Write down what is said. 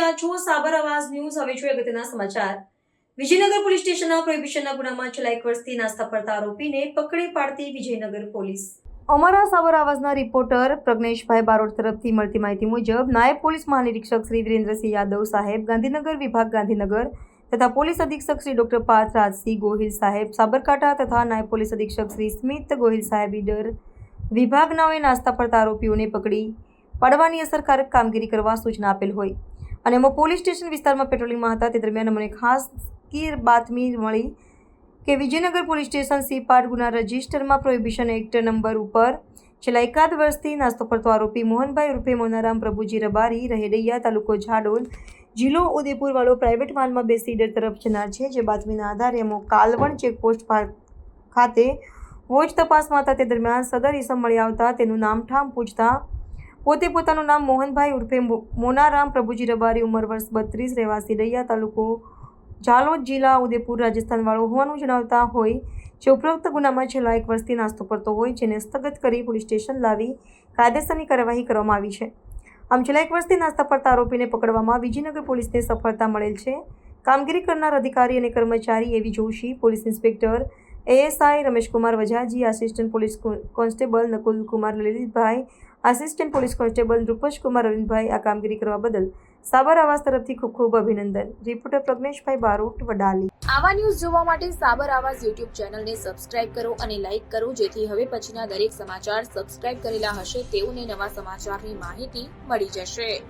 રહ્યા છો સાબર આવાજ ન્યૂઝ. હવે જોઈએ અગત્યના સમાચાર. વિજયનગર પોલીસ સ્ટેશનના પ્રોહિબિશનના ગુનામાં છેલ્લા 1 વર્ષથી નાસ્તા ફરતા આરોપીને પકડી પાડતી વિજયનગર પોલીસ. અમારા સાબર આવાજના રિપોર્ટર પ્રજ્ઞેશભાઈ બારોટ તરફથી મળતી માહિતી મુજબ નાયબ પોલીસ મહાનિરીક્ષક શ્રી વિરેન્દ્રસિંહ યાદવ સાહેબ ગાંધીનગર વિભાગ ગાંધીનગર તથા પોલીસ અધિક્ષક શ્રી ડોક્ટર પાર્થ રાજસિંહ ગોહિલ સાહેબ સાબરકાંઠા તથા નાયબ પોલીસ અધિક્ષક શ્રી સ્મિત ગોહિલ સાહેબ ઈડર વિભાગનાઓએ નાસ્તા ફરતા આરોપીઓને પકડી પાડવાની અસરકારક કામગીરી કરવા સૂચના આપેલ હોય અને અમે પોલીસ સ્ટેશન વિસ્તારમાં પેટ્રોલિંગમાં હતા તે દરમિયાન અમને ખાસ બાતમી મળી કે વિજયનગર પોલીસ સ્ટેશન સી-5 ગુના રજિસ્ટરમાં પ્રોહિબિશન એક્ટ નંબર ઉપર છેલ્લા 1 વર્ષથી નાસ્તો ફરતો આરોપી મોહનભાઈ ઉર્ફે મોનારામ પ્રભુજી રબારી રહેડૈયા તાલુકો ઝાડોલ જિલ્લો ઉદયપુર વાળો પ્રાઇવેટ વાનમાં બેસી ઈડર તરફ જનાર છે. જે બાતમીના આધારે અમો કાલવણ ચેકપોસ્ટ ખાતે વોચ તપાસમાં હતા તે દરમિયાન સદર ઈસમ મળી આવતા તેનું નામઠામ પૂછતા પોતે પોતાનું નામ મોહનભાઈ ઉર્ફે મોનારામ પ્રભુજી રબારી ઉંમર વર્ષ 32 રહેવાસી રૈયા તાલુકો ઝાલોદ જિલ્લા ઉદયપુર રાજસ્થાન વાળો હોવાનું જણાવતા હોય જે ઉપરોક્ત ગુનામાં છેલ્લા 1 વર્ષથી નાસ્તો કરતો હોય જેને હસ્તગત કરી પોલીસ સ્ટેશન લાવી કાયદેસરની કાર્યવાહી કરવામાં આવી છે. આમ છેલ્લા 1 વર્ષથી નાસ્તા ફરતા આરોપીને પકડવામાં વિજયનગર પોલીસને સફળતા મળેલ છે. કામગીરી કરનાર અધિકારી અને કર્મચારી એવી Joshi, police inspector ASI Rameshkumar Vajaji, assistant police constable Nakul Kumar Lalitbhai, assistant police constable Rupesh Kumar Arvindbhai આ કામગીરી કરવા બદલ સાબર આવાજ તરફથી ખૂબ ખૂબ અભિનંદન. રિપોર્ટર પ્રજ્ઞેશભાઈ બારોટ, વડાલી. આવા ન્યૂઝ જોવા માટે સાબર આવાજ યુટ્યુબ ચેનલને સબસ્ક્રાઇબ કરો અને લાઇક કરો, જેથી હવે પછીના દરેક સમાચાર સબસ્ક્રાઇબ કરેલા હશે તેઓને નવા સમાચારની માહિતી મળી જશે.